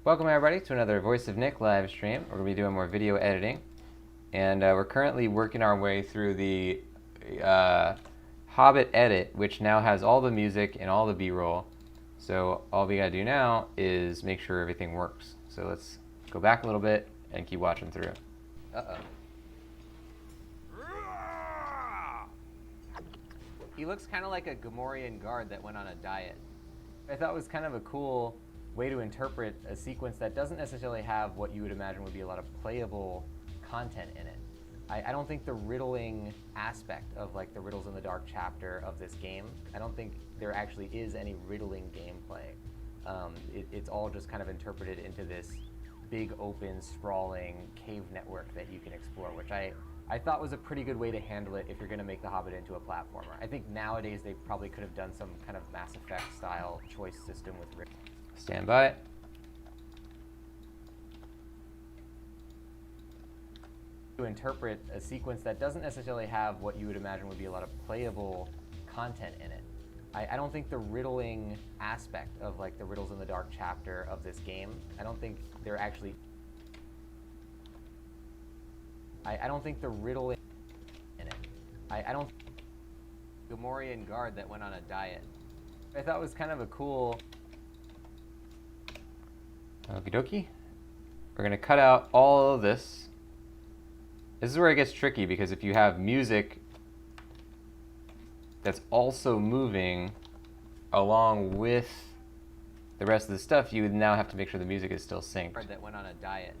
Welcome everybody to another Voice of Nick live stream. We're going to be doing more video editing, and we're currently working our way through the Hobbit edit, which now has all the music and all the B-roll. So all we got to do now is make sure everything works. So let's go back a little bit and keep watching through. Uh-oh. He looks kind of like a Gamorrean guard that went on a diet. I thought it was kind of a cool way to interpret a sequence that doesn't necessarily have what you would imagine would be a lot of playable content in it. I don't think the riddling aspect of like the Riddles in the Dark chapter of this game, I don't think there actually is any riddling gameplay. It's all just kind of interpreted into this big open sprawling cave network that you can explore, which I thought was a pretty good way to handle it if you're going to make The Hobbit into a platformer. I think nowadays they probably could have done some kind of Mass Effect style choice system with riddling. Stand by. To interpret a sequence that doesn't necessarily have what you would imagine would be a lot of playable content in it. I don't think the riddling aspect of like the Riddles in the Dark chapter of this game, I don't think there actually... I don't think the riddling in it. I don't... Gamorrean guard that went on a diet. I thought it was kind of a cool... Okie dokie. We're going to cut out all of this. This is where it gets tricky, because if you have music that's also moving along with the rest of the stuff, you would now have to make sure the music is still synced. That went on a diet.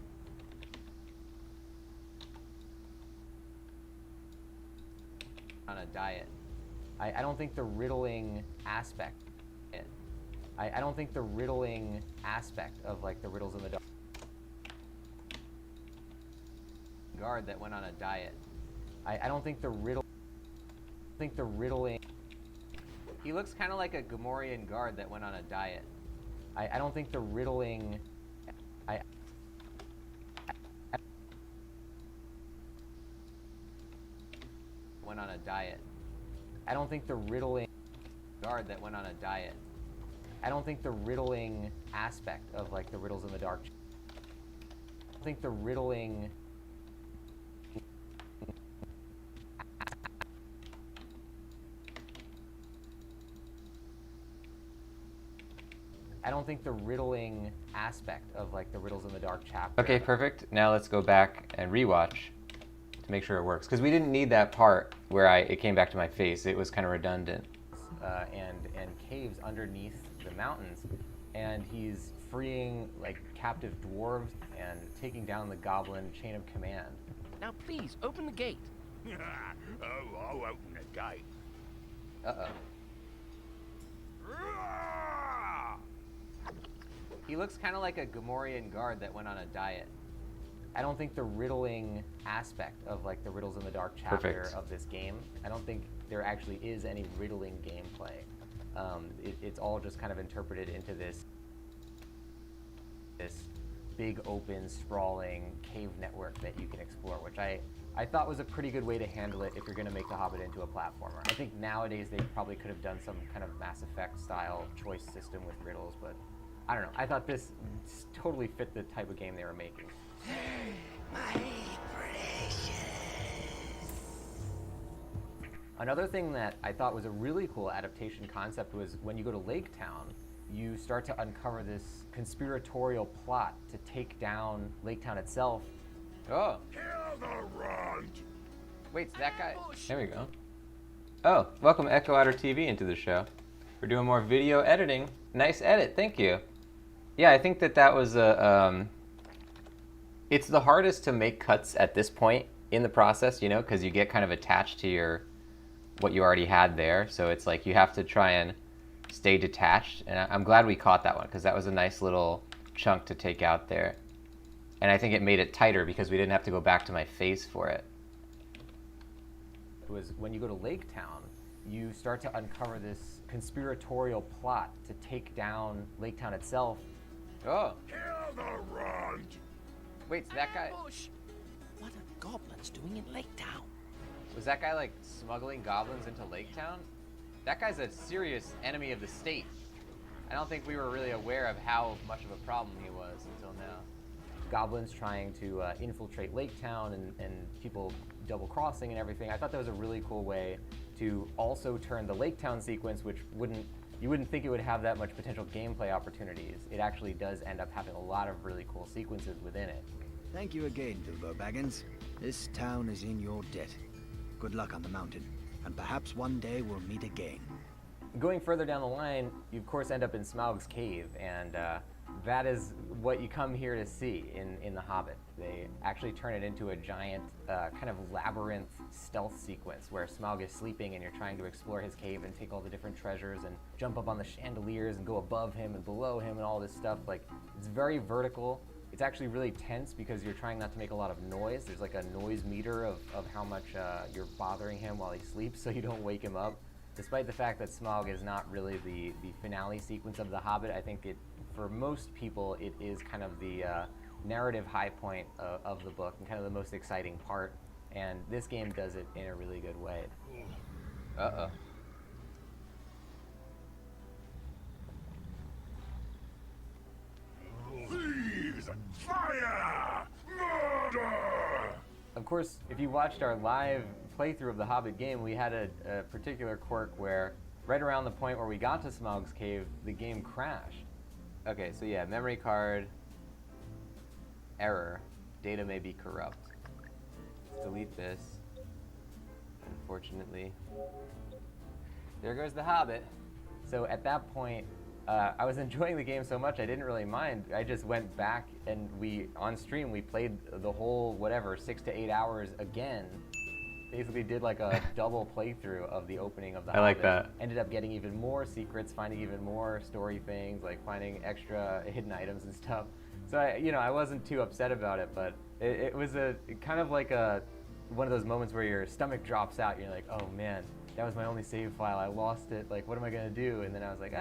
On a diet. I don't think the riddling aspect... I don't think the riddling aspect of like the Riddles in the Dark guard that went on a diet. I don't think the riddling... He looks kind of like a Gamorrean guard that went on a diet. I don't think the riddling... went on a diet. I don't think the riddling guard that went on a diet. I don't think the riddling aspect of like the Riddles in the Dark. I don't think the riddling... I don't think the riddling aspect of like the Riddles in the Dark chapter. Okay, perfect. Now let's go back and rewatch to make sure it works, because we didn't need that part where it came back to my face. It was kind of redundant. And caves underneath the mountains, and he's freeing like captive dwarves and taking down the goblin chain of command. Now please, open the gate. Oh, I'll open the gate. Uh-oh. He looks kind of like a Gamorrean guard that went on a diet. I don't think the riddling aspect of like the Riddles in the Dark chapter of this game, I don't think there actually is any riddling gameplay. It's all just kind of interpreted into this big open sprawling cave network that you can explore, which I thought was a pretty good way to handle it if you're going to make The Hobbit into a platformer. I think nowadays they probably could have done some kind of Mass Effect style choice system with riddles, but I don't know. I thought this totally fit the type of game they were making. My precious. Another thing that I thought was a really cool adaptation concept was when you go to Lake Town, you start to uncover this conspiratorial plot to take down Lake Town itself. Oh. Kill the runt. Wait, so that guy... There we go. Oh, welcome Echo Outer TV into the show. We're doing more video editing. Nice edit, thank you. Yeah, I think that was a... It's the hardest to make cuts at this point in the process, you know, because you get kind of attached to what you already had there. So it's like you have to try and stay detached. And I'm glad we caught that one, because that was a nice little chunk to take out there. And I think it made it tighter because we didn't have to go back to my face for it. It was when you go to Lake Town, you start to uncover this conspiratorial plot to take down Lake Town itself. Oh. Kill the runt. Wait, so that guy... Bush! What are the goblins doing in Lake Town? Was that guy like smuggling goblins into Lake Town? That guy's a serious enemy of the state. I don't think we were really aware of how much of a problem he was until now. Goblins trying to infiltrate Lake Town and people double crossing and everything. I thought that was a really cool way to also turn the Lake Town sequence, which you wouldn't think it would have that much potential gameplay opportunities. It actually does end up having a lot of really cool sequences within it. Thank you again, Bilbo Baggins. This town is in your debt. Good luck on the mountain, and perhaps one day we'll meet again. Going further down the line, you of course end up in Smaug's cave, and that is what you come here to see in The Hobbit. They actually turn it into a giant kind of labyrinth stealth sequence where Smaug is sleeping and you're trying to explore his cave and take all the different treasures and jump up on the chandeliers and go above him and below him and all this stuff. Like, it's very vertical. It's actually really tense because you're trying not to make a lot of noise. There's like a noise meter of how much you're bothering him while he sleeps so you don't wake him up. Despite the fact that Smaug is not really the finale sequence of The Hobbit, I think for most people, it is kind of the narrative high point of the book and kind of the most exciting part. And this game does it in a really good way. Uh-oh. Thieves! Fire! Murder! Of course, if you watched our live playthrough of the Hobbit game, we had a particular quirk where right around the point where we got to Smaug's cave, the game crashed. Okay, so yeah, memory card, error, data may be corrupt. Let's delete this. Unfortunately. There goes the Hobbit. So at that point, I was enjoying the game so much I didn't really mind. I just went back and on stream, we played the whole, whatever, 6 to 8 hours again. Basically did like a double playthrough of the opening of the Hobbit. I like that. Ended up getting even more secrets, finding even more story things, like finding extra hidden items and stuff. So I wasn't too upset about it, but it was kind of like one of those moments where your stomach drops out. You're like, oh man, that was my only save file. I lost it. Like, what am I gonna do? And then I was like,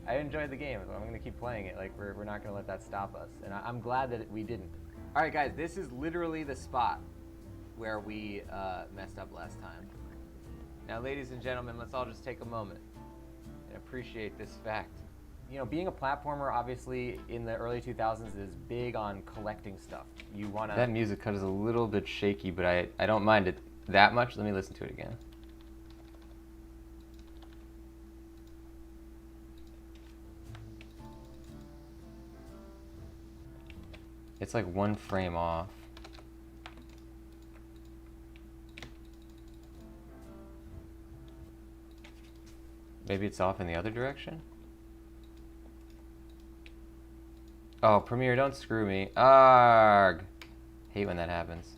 I enjoyed the game, so I'm gonna keep playing it. Like, we're not gonna let that stop us. And I'm glad that we didn't. All right, guys, this is literally the spot where we messed up last time. Now, ladies and gentlemen, let's all just take a moment and appreciate this fact. You know, being a platformer, obviously, in the early 2000s is big on collecting stuff. You wanna... That music cut is a little bit shaky, but I don't mind it that much. Let me listen to it again. It's like one frame off. Maybe it's off in the other direction? Oh, Premiere, don't screw me. Arg! Hate when that happens.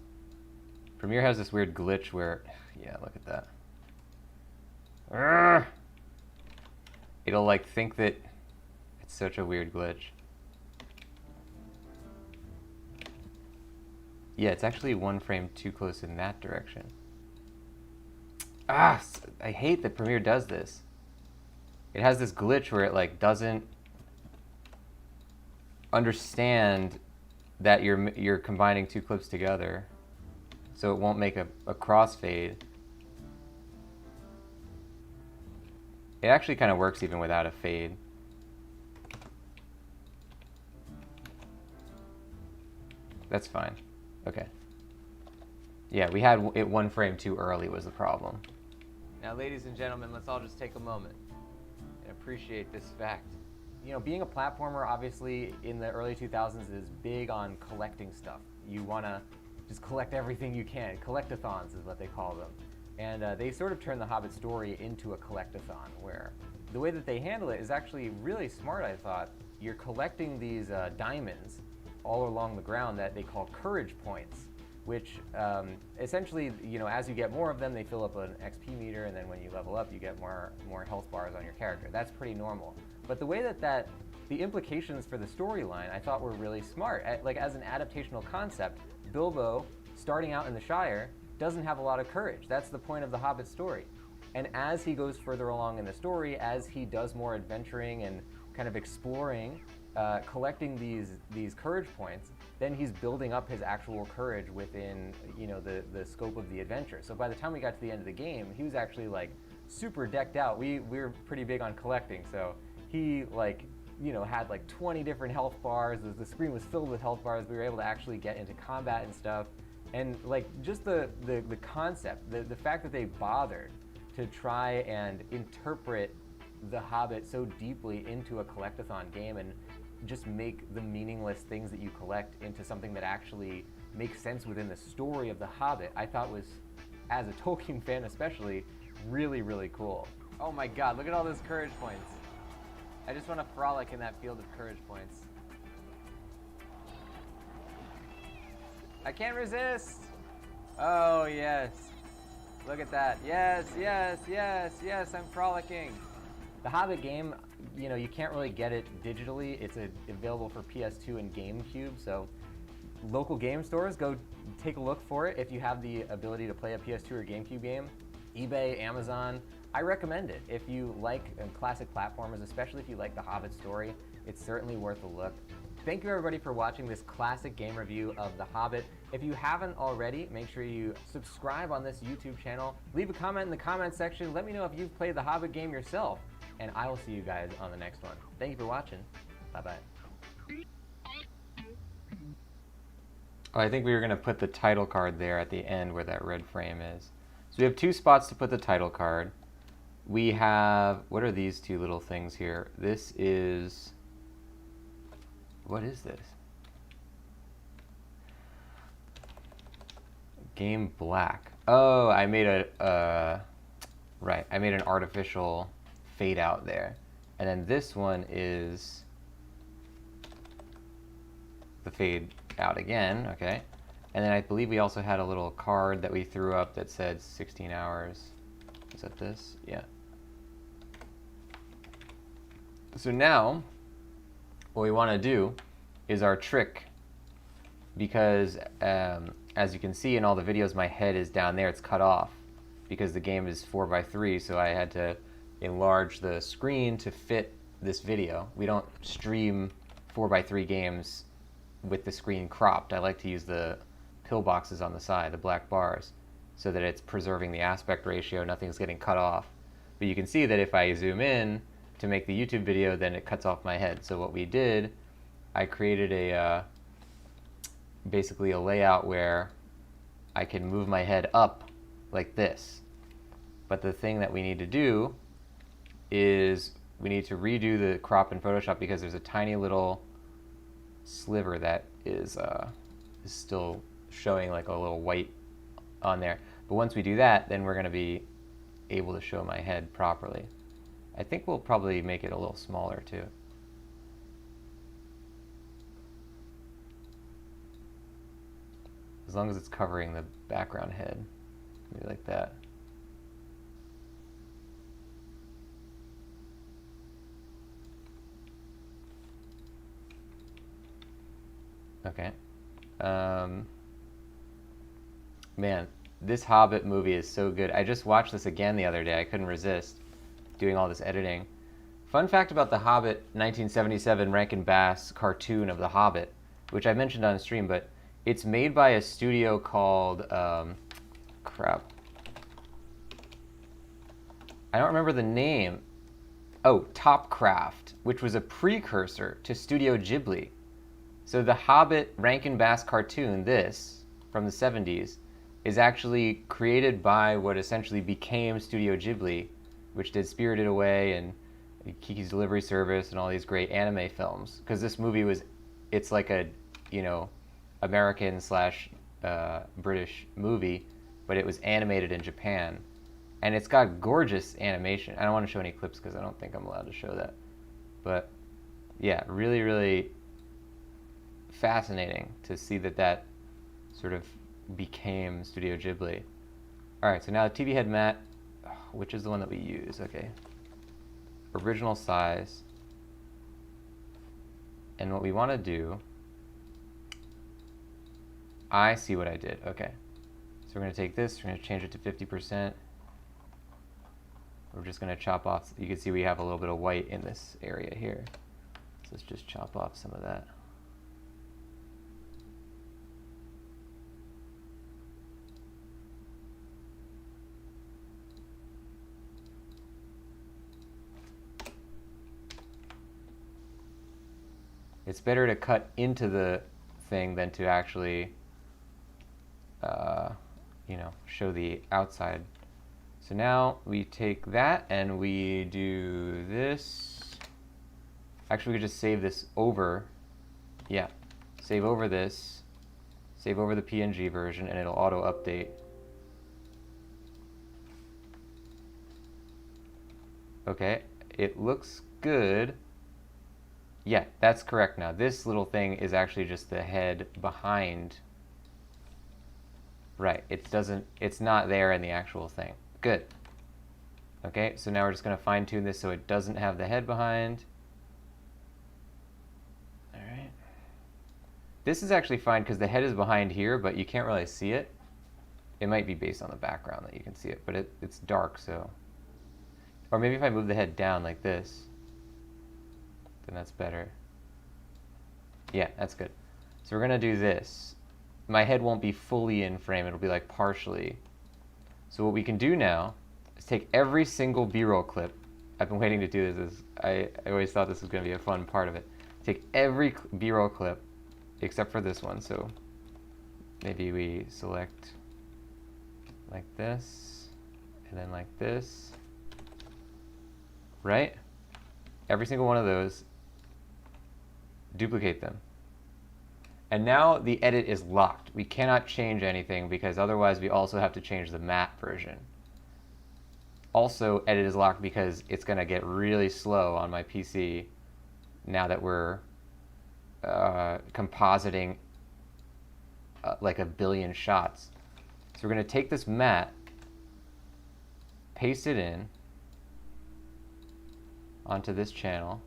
Premiere has this weird glitch where... Yeah, look at that. Arrgh! It'll like think that it's such a weird glitch. Yeah, it's actually one frame too close in that direction. I hate that Premiere does this. It has this glitch where it like doesn't understand that you're combining two clips together, so it won't make a crossfade. It actually kind of works even without a fade. That's fine. Okay. Yeah, we had it one frame too early was the problem. Now, ladies and gentlemen, let's all just take a moment and appreciate this fact. You know, being a platformer, obviously, in the early 2000s is big on collecting stuff. You want to just collect everything you can. Collectathons is what they call them. And they sort of turn the Hobbit story into a collectathon, where the way that they handle it is actually really smart, I thought. You're collecting these diamonds all along the ground that they call courage points, which essentially, you know, as you get more of them, they fill up an XP meter, and then when you level up, you get more health bars on your character. That's pretty normal. But the way that the implications for the storyline, I thought were really smart. Like, as an adaptational concept, Bilbo, starting out in the Shire, doesn't have a lot of courage. That's the point of the Hobbit story. And as he goes further along in the story, as he does more adventuring and kind of exploring, collecting these courage points, then he's building up his actual courage within, you know, the scope of the adventure. So by the time we got to the end of the game, he was actually like super decked out. We were pretty big on collecting, so he like, you know, had like 20 different health bars. The screen was filled with health bars. We were able to actually get into combat and stuff. And like just the concept, the fact that they bothered to try and interpret The Hobbit so deeply into a collectathon game and just make the meaningless things that you collect into something that actually makes sense within the story of The Hobbit, I thought was, as a Tolkien fan especially, really, really cool. Oh my god, look at all those courage points. I just want to frolic in that field of courage points. I can't resist! Oh, yes. Look at that. Yes, yes, yes, yes, I'm frolicking. The Hobbit game, you know, you can't really get it digitally. It's available for PS2 and GameCube, so local game stores, go take a look for it if you have the ability to play a PS2 or GameCube game. eBay, Amazon, I recommend it. If you like classic platformers, especially if you like the Hobbit story, it's certainly worth a look. Thank you everybody for watching this classic game review of The Hobbit. If you haven't already, make sure you subscribe on this YouTube channel. Leave a comment in the comment section. Let me know if you've played the Hobbit game yourself. And I will see you guys on the next one. Thank you for watching. Bye-bye. Oh, I think we were going to put the title card there at the end where that red frame is. So we have 2 spots to put the title card. We have, what are these 2 little things here? This is, what is this? Game black. Oh, I made right, I made an artificial fade out there. And then this one is the fade out again, okay. And then I believe we also had a little card that we threw up that said 16 hours. Is that this? Yeah. So now, what we want to do is our trick, because as you can see in all the videos, my head is down there, it's cut off, because the game is 4:3, so I had to enlarge the screen to fit this video. We don't stream 4:3 games with the screen cropped. I like to use the pillboxes on the side, the black bars, so that it's preserving the aspect ratio, nothing's getting cut off. But you can see that if I zoom in to make the YouTube video, then it cuts off my head. So what we did, I created a basically a layout where I can move my head up like this. But the thing that we need to do is we need to redo the crop in Photoshop because there's a tiny little sliver that is still showing like a little white on there. But once we do that, then we're going to be able to show my head properly. I think we'll probably make it a little smaller too. As long as it's covering the background head. Maybe like that. Okay. Man, this Hobbit movie is so good. I just watched this again the other day. I couldn't resist doing all this editing. Fun fact about the Hobbit 1977 Rankin Bass cartoon of the Hobbit, which I mentioned on stream, but it's made by a studio called, crap. I don't remember the name. Oh, Topcraft, which was a precursor to Studio Ghibli. So the Hobbit Rankin Bass cartoon, this, from the 70s, is actually created by what essentially became Studio Ghibli, which did Spirited Away and Kiki's Delivery Service and all these great anime films. Because this movie was, it's like a, you know, American slash British movie, but it was animated in Japan. And it's got gorgeous animation. I don't want to show any clips because I don't think I'm allowed to show that. But yeah, really, really fascinating to see that that sort of became Studio Ghibli. All right, so now the TV head mat, which is the one that we use, okay. Original size. And what we want to do, I see what I did, okay. So we're going to take this, we're going to change it to 50%. We're just going to chop off, you can see we have a little bit of white in this area here. So let's just chop off some of that. It's better to cut into the thing than to actually, you know, show the outside. So now we take that and we do this. Actually, we could just save this over. Yeah, save over this. Save over the PNG version and it'll auto update. Okay, it looks good. Yeah, that's correct now. This little thing is actually just the head behind. Right, it's not there in the actual thing. Good. Okay, so now we're just going to fine tune this so it doesn't have the head behind. All right. This is actually fine because the head is behind here, but you can't really see it. It might be based on the background that you can see it, but it's dark, so. Or maybe if I move the head down like this, then that's better. Yeah, that's good. So we're going to do this. My head won't be fully in frame, it'll be like partially. So what we can do now is take every single B-roll clip. I've been waiting to do this. I always thought this was going to be a fun part of it. Take every B-roll clip, except for this one. So maybe we select like this, and then like this. Right? Every single one of those, duplicate them. And now the edit is locked. We cannot change anything because otherwise we also have to change the matte version. Also, edit is locked because it's going to get really slow on my PC now that we're compositing like a billion shots. So we're going to take this matte, paste it in onto this channel.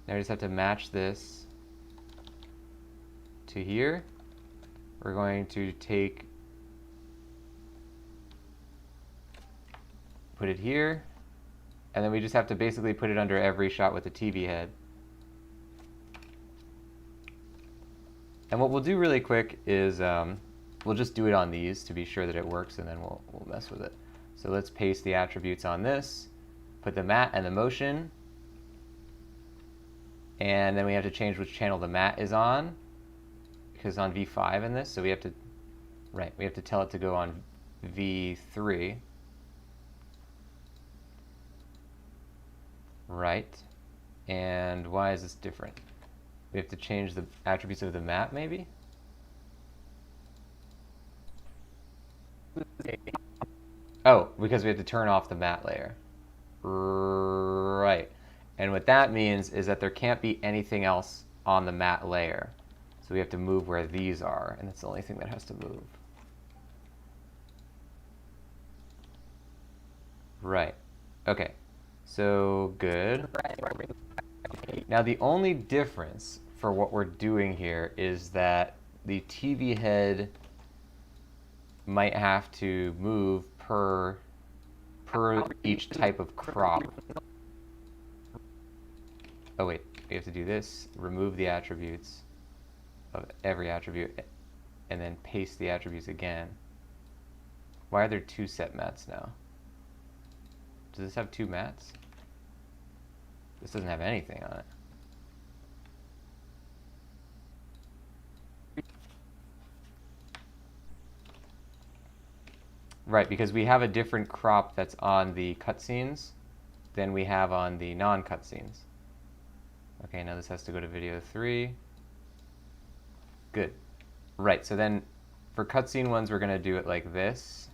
Now we just have to match this to here. We're going to put it here, and then we just have to basically put it under every shot with the TV head. And what we'll do really quick is we'll just do it on these to be sure that it works, and then we'll mess with it. So let's paste the attributes on this, put the matte and the motion, and then we have to change which channel the matte is on, because it's on V5 in this, so we have to, right, we have to tell it to go on V3. Right, and why is this different? We have to change the attributes of the matte, maybe? Oh, because we have to turn off the matte layer. Right. And what that means is that there can't be anything else on the matte layer. So we have to move where these are, and that's the only thing that has to move. Right. Okay. So good. Now the only difference for what we're doing here is that the TV head might have to move per each type of crop. Oh wait, we have to do this, remove the attributes of every attribute, and then paste the attributes again. Why are there two set mats now? Does this have two mats? This doesn't have anything on it. Right, because we have a different crop that's on the cutscenes than we have on the non-cutscenes. Okay, now this has to go to video 3. Good. Right, so then for cutscene ones, we're going to do it like this,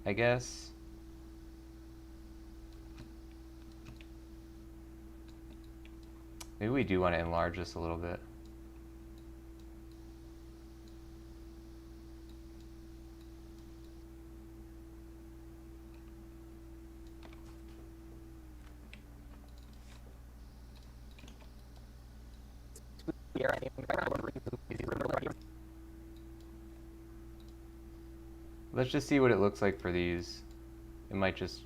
I guess. Maybe we do want to enlarge this a little bit. Let's just see what it looks like for these. It might just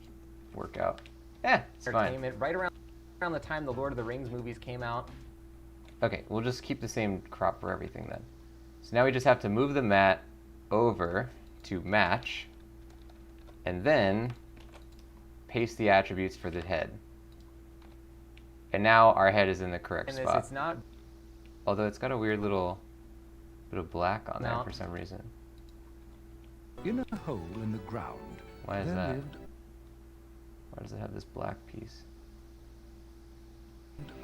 work out. Yeah, it's fine. Right around the time the Lord of the Rings movies came out. Okay, we'll just keep the same crop for everything then. So now we just have to move the matte over to match, and then paste the attributes for the head. And now our head is in the correct spot. It's not. Although it's got a weird little bit of black on there No. for some reason. In a hole in the ground, Why is there that? lived Why does it have this black piece?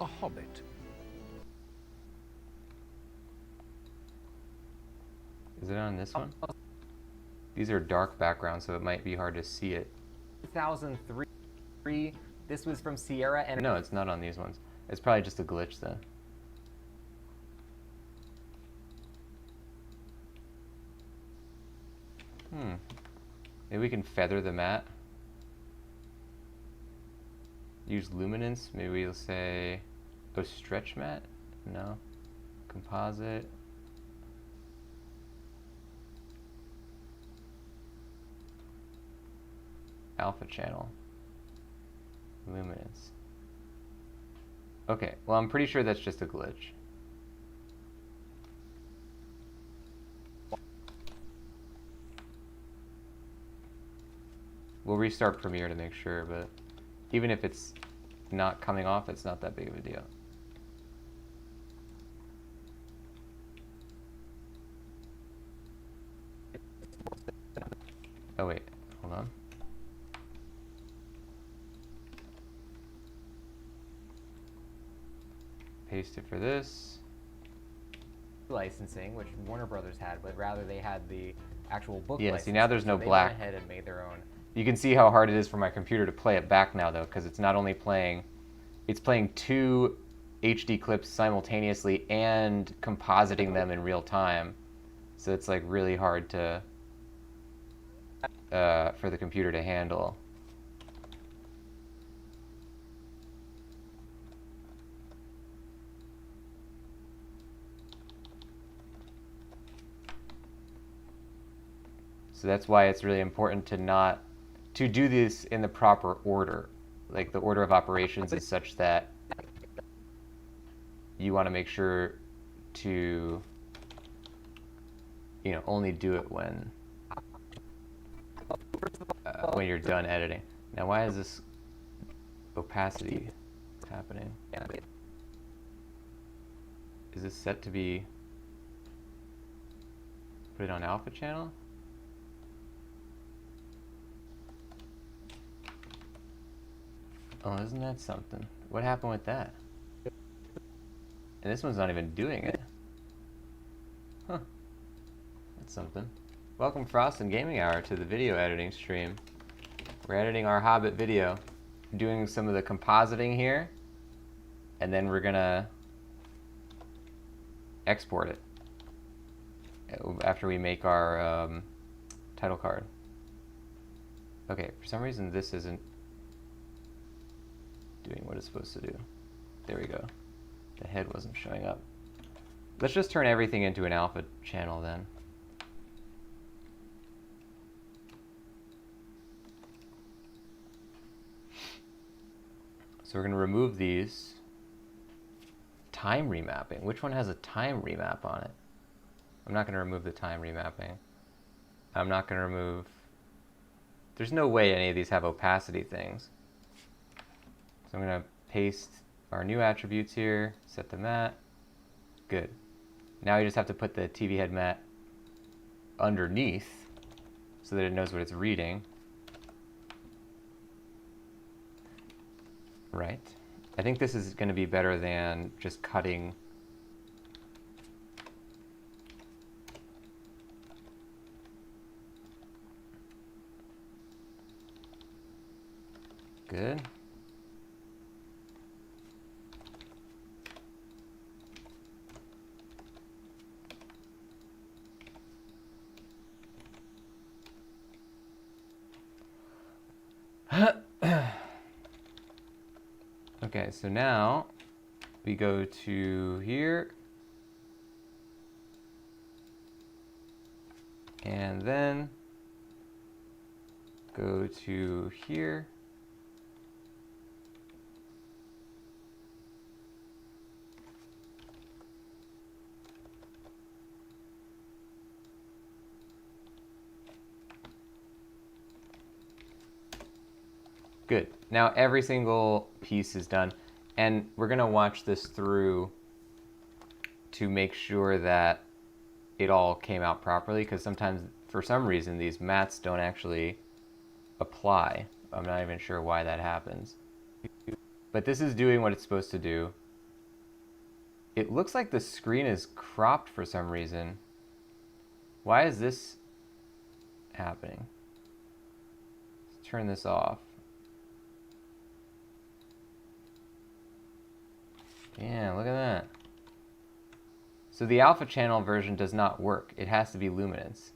a hobbit. Is it on this one? These are dark backgrounds, so it might be hard to see it. 2003. This was from Sierra and. No, it's not on these ones. It's probably just a glitch then. Maybe we can feather the mat. Use luminance. Maybe we'll say, oh, stretch mat? No. Composite. Alpha channel. Luminance. Okay, well, I'm pretty sure that's just a glitch. We'll restart Premiere to make sure, but even if it's not coming off, it's not that big of a deal. Oh wait, hold on. Paste it for this. Licensing, which Warner Brothers had, but rather they had the actual book. Yeah, see, licensing, now there's no so black. They went ahead and made their own. You can see how hard it is for my computer to play it back now, though, because it's not only playing, it's playing 2 HD clips simultaneously and compositing them in real time. So it's like really hard to, for the computer to handle. So that's why it's really important to do this in the proper order. Like the order of operations is such that you want to make sure to, only do it when you're done editing. Now, why is this opacity happening? Is this set to be put it on alpha channel? Oh, isn't that something? What happened with that? And this one's not even doing it. Huh. That's something. Welcome, Frost and Gaming Hour, to the video editing stream. We're editing our Hobbit video. Doing some of the compositing here. And then we're gonna export it after we make our title card. Okay, for some reason this isn't doing what it's supposed to do. There we go. The head wasn't showing up. Let's just turn everything into an alpha channel then. So we're going to remove these. Time remapping. Which one has a time remap on it? I'm not going to remove the time remapping. I'm not going to remove... There's no way any of these have opacity things. So I'm going to paste our new attributes here, set the mat. Good. Now you just have to put the TV head mat underneath so that it knows what it's reading. Right. I think this is going to be better than just cutting. Good. Okay, so now we go to here, and then go to here, good. Now every single piece is done, and we're gonna watch this through to make sure that it all came out properly, because sometimes, for some reason, these mats don't actually apply. I'm not even sure why that happens. But this is doing what it's supposed to do. It looks like the screen is cropped for some reason. Why is this happening? Let's turn this off. Yeah, look at that. So the alpha channel version does not work. It has to be luminance.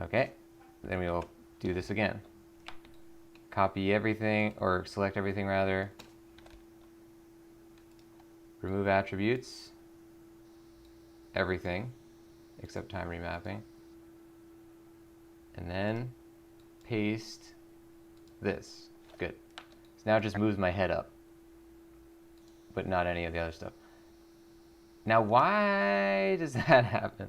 Okay, then we will do this again. Copy everything, or select everything rather. Remove attributes. Everything, except time remapping. And then paste this. Good. So now it just moves my head up, but not any of the other stuff. Now, why does that happen?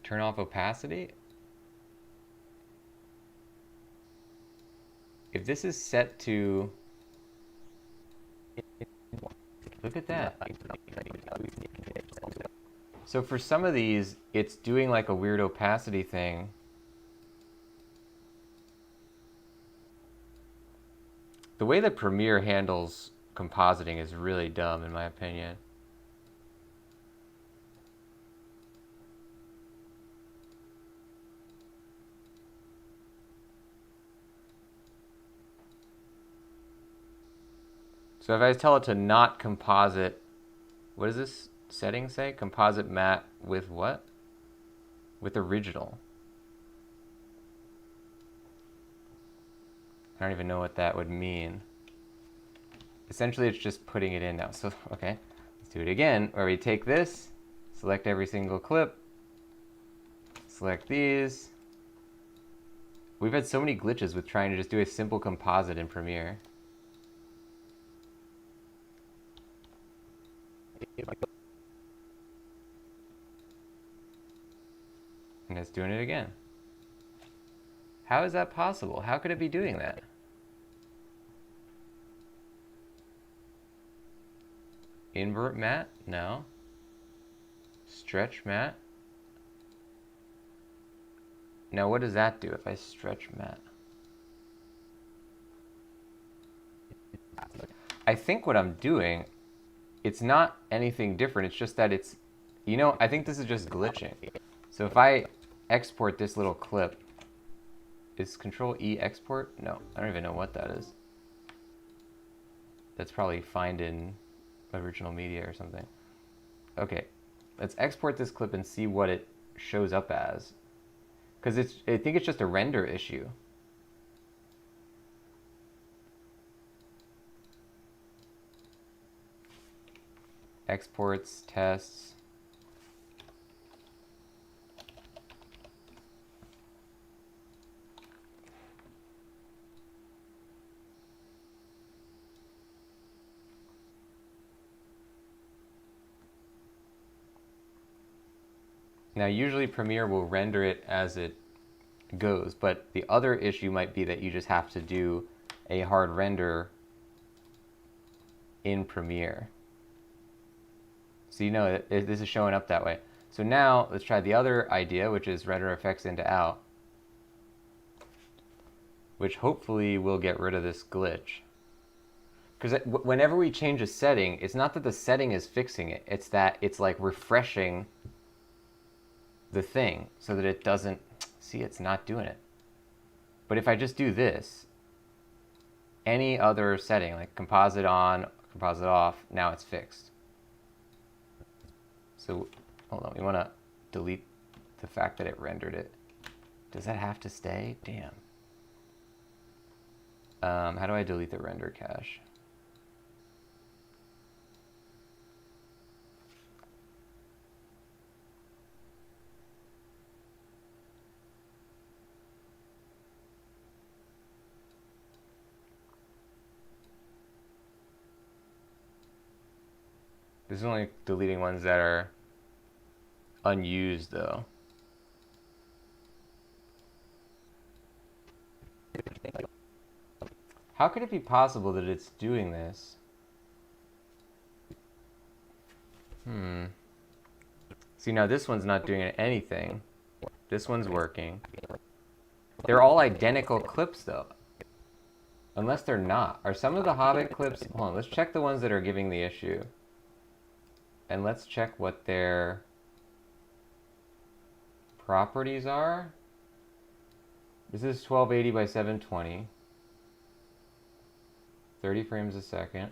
Turn off opacity? If this is set to... Look at that. So for some of these, it's doing like a weird opacity thing. The way that Premiere handles compositing is really dumb, in my opinion. So if I tell it to not composite, what does this setting say? Composite matte with what? With original. I don't even know what that would mean. Essentially, it's just putting it in now. So, okay, let's do it again, where we take this, select every single clip, select these. We've had so many glitches with trying to just do a simple composite in Premiere. And it's doing it again. How is that possible? How could it be doing that? Invert matte? No. Stretch matte? Now what does that do if I stretch matte? I think what I'm doing, it's not anything different. It's just that it's, you know, I think this is just glitching. So if I export this little clip, is Control E export? No, I don't even know what that is. That's probably find in original media or something. Okay, let's export this clip and see what it shows up as. Because I think it's just a render issue. Exports, tests. Now usually Premiere will render it as it goes, but the other issue might be that you just have to do a hard render in Premiere. So you know this is showing up that way. So now let's try the other idea, which is render effects into out, which hopefully will get rid of this glitch. Because whenever we change a setting, it's not that the setting is fixing it, it's that it's like refreshing the thing so that it doesn't, see, it's not doing it. But if I just do this, any other setting, like composite on, composite off, now it's fixed. So, hold on, we want to delete the fact that it rendered it. Does that have to stay? Damn. How do I delete the render cache? This is only deleting ones that are unused, though. How could it be possible that it's doing this? See, now this one's not doing anything. This one's working. They're all identical clips, though. Unless they're not. Are some of the Hobbit clips... Hold on, let's check the ones that are giving the issue. And let's check what their properties are. This is 1280 by 720. 30 frames a second.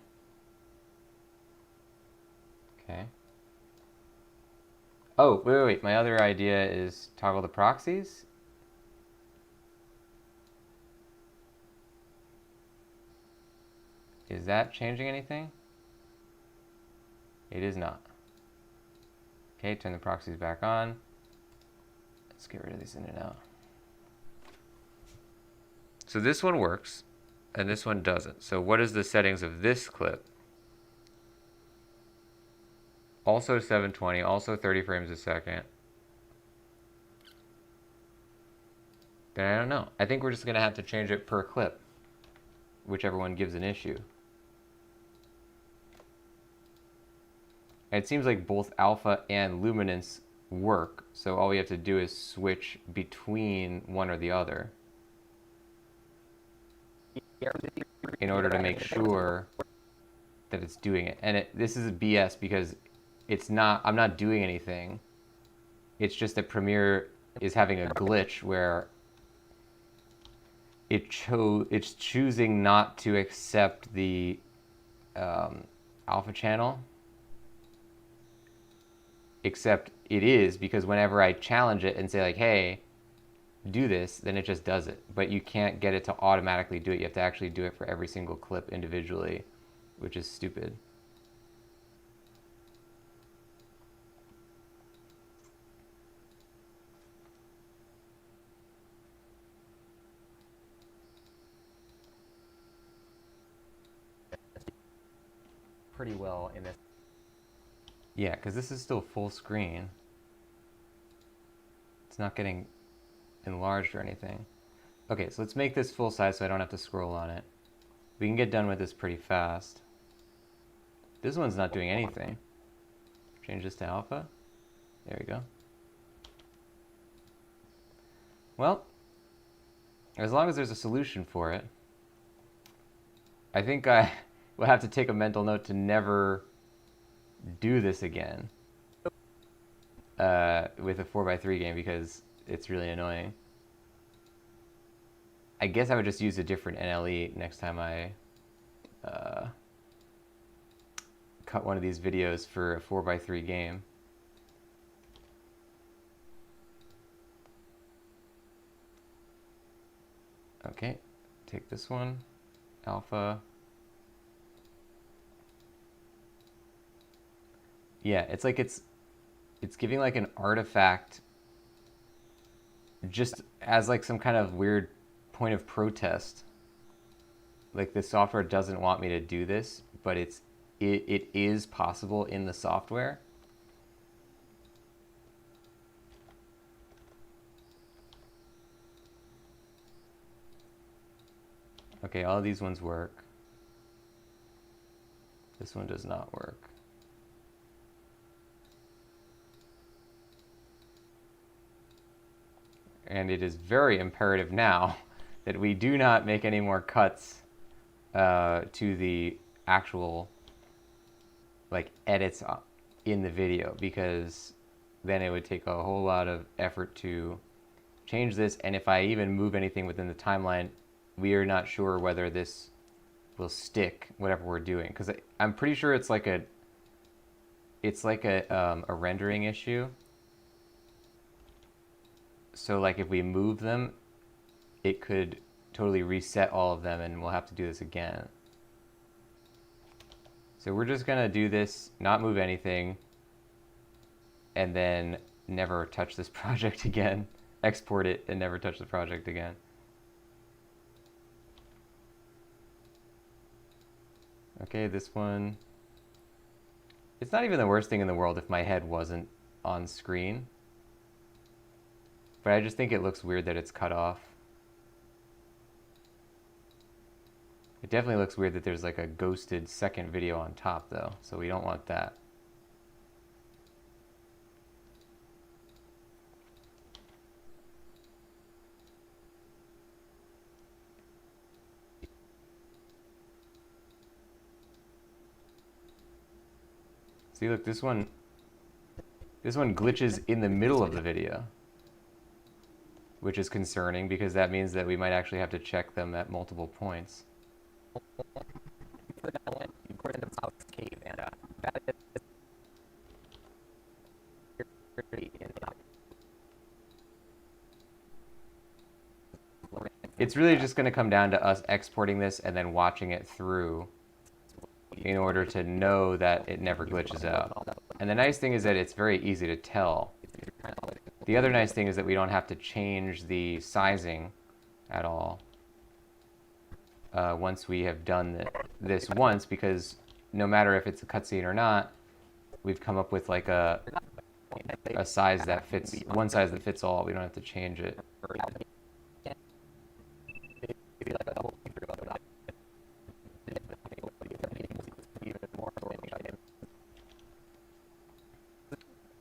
Okay. Oh, wait. My other idea is toggle the proxies. Is that changing anything? It is not. Okay, turn the proxies back on. Let's get rid of these in and out. So this one works, and this one doesn't. So what is the settings of this clip? Also 720, also 30 frames a second. Then I don't know. I think we're just going to have to change it per clip, whichever one gives an issue. And it seems like both alpha and luminance work, so all we have to do is switch between one or the other in order to make sure that it's doing it. And this is BS because it's not, I'm not doing anything. It's just that Premiere is having a glitch where it's choosing not to accept the alpha channel. Except it is, because whenever I challenge it and say like, hey, do this, then it just does it. But you can't get it to automatically do it. You have to actually do it for every single clip individually, which is stupid. Pretty well in this. Yeah, because this is still full screen. It's not getting enlarged or anything. Okay, so let's make this full size so I don't have to scroll on it. We can get done with this pretty fast. This one's not doing anything. Change this to alpha. There we go. Well, as long as there's a solution for it, I think I will have to take a mental note to never do this again with a 4x3 game because it's really annoying. I guess I would just use a different NLE next time I cut one of these videos for a 4x3 game. Okay, take this one, alpha. Yeah, it's like it's giving like an artifact just as like some kind of weird point of protest. Like the software doesn't want me to do this, but it is possible in the software. Okay, all these ones work. This one does not work. And it is very imperative now that we do not make any more cuts to the actual like edits in the video, because then it would take a whole lot of effort to change this, and if I even move anything within the timeline, we are not sure whether this will stick, whatever we're doing, because I'm pretty sure it's like a rendering issue. So like if we move them, it could totally reset all of them and we'll have to do this again. So we're just gonna do this, not move anything, and then never touch this project again. Export it and never touch the project again. Okay, this one. It's not even the worst thing in the world if my head wasn't on screen. But I just think it looks weird that it's cut off. It definitely looks weird that there's like a ghosted second video on top though, so we don't want that. See, look, this one glitches in the middle of the video, which is concerning because that means that we might actually have to check them at multiple points. It's really just going to come down to us exporting this and then watching it through in order to know that it never glitches out. And the nice thing is that it's very easy to tell. The other nice thing is that we don't have to change the sizing at all once we have done this once, because no matter if it's a cutscene or not, we've come up with like a size that fits, one size that fits all. We don't have to change it.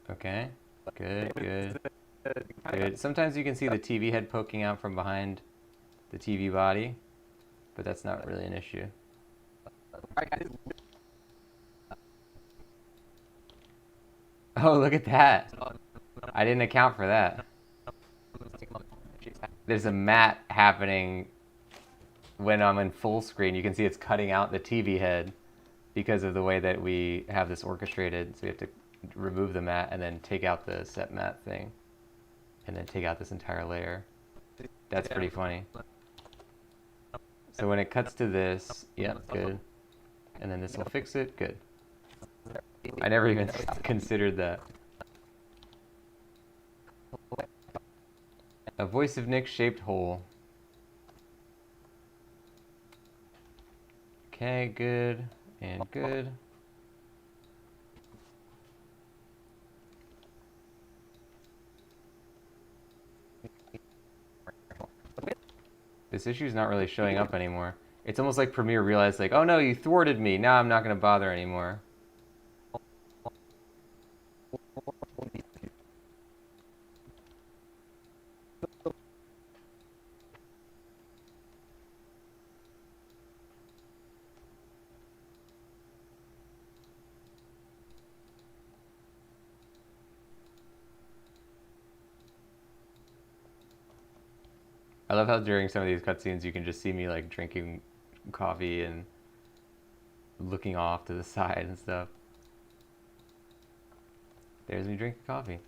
Okay, good, good, good. Sometimes you can see the TV head poking out from behind the TV body, but that's not really an issue. Oh, look at that. I didn't account for that. There's a matte happening when I'm in full screen. You can see it's cutting out the TV head because of the way that we have this orchestrated. So we have to remove the matte and then take out the set matte thing and then take out this entire layer. That's pretty funny. So when it cuts to this, yeah, good. And then this will fix it, good. I never even considered that. A voice of Nick shaped hole. Okay, good and good. This issue's not really showing up anymore. It's almost like Premiere realized, like, oh no, you thwarted me. Now I'm not going to bother anymore. I love how during some of these cutscenes you can just see me like drinking coffee and looking off to the side and stuff. There's me drinking coffee.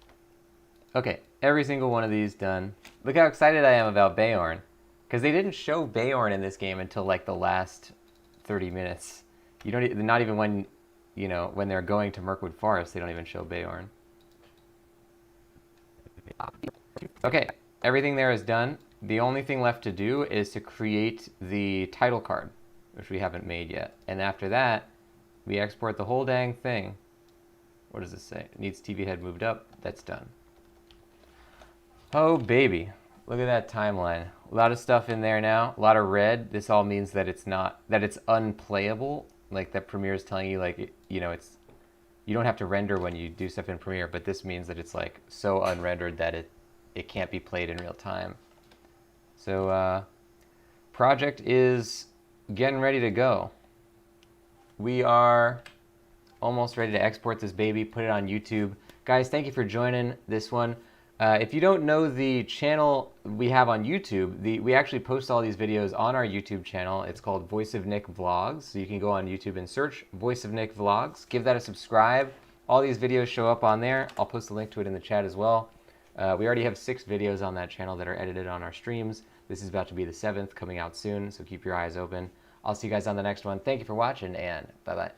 Okay, every single one of these done. Look how excited I am about Bayorn, because they didn't show Bayorn in this game until like the last 30 minutes. You don't, not even when, you know, when they're going to Mirkwood Forest, they don't even show Bayorn. Okay, everything there is done. The only thing left to do is to create the title card, which we haven't made yet. And after that, we export the whole dang thing. What does this say? It needs TV head moved up. That's done. Oh, baby. Look at that timeline. A lot of stuff in there now. A lot of red. This all means that it's not, that it's unplayable. Like that Premiere is telling you, like, you know, it's, you don't have to render when you do stuff in Premiere, but this means that it's like so unrendered that it can't be played in real time. So, project is getting ready to go. We are almost ready to export this baby, put it on YouTube. Guys, thank you for joining this one. If you don't know the channel we have on YouTube, we actually post all these videos on our YouTube channel. It's called Voice of Nick Vlogs. So you can go on YouTube and search Voice of Nick Vlogs. Give that a subscribe. All these videos show up on there. I'll post a link to it in the chat as well. We already have 6 videos on that channel that are edited on our streams. This is about to be the 7th, coming out soon, so keep your eyes open. I'll see you guys on the next one. Thank you for watching, and bye-bye.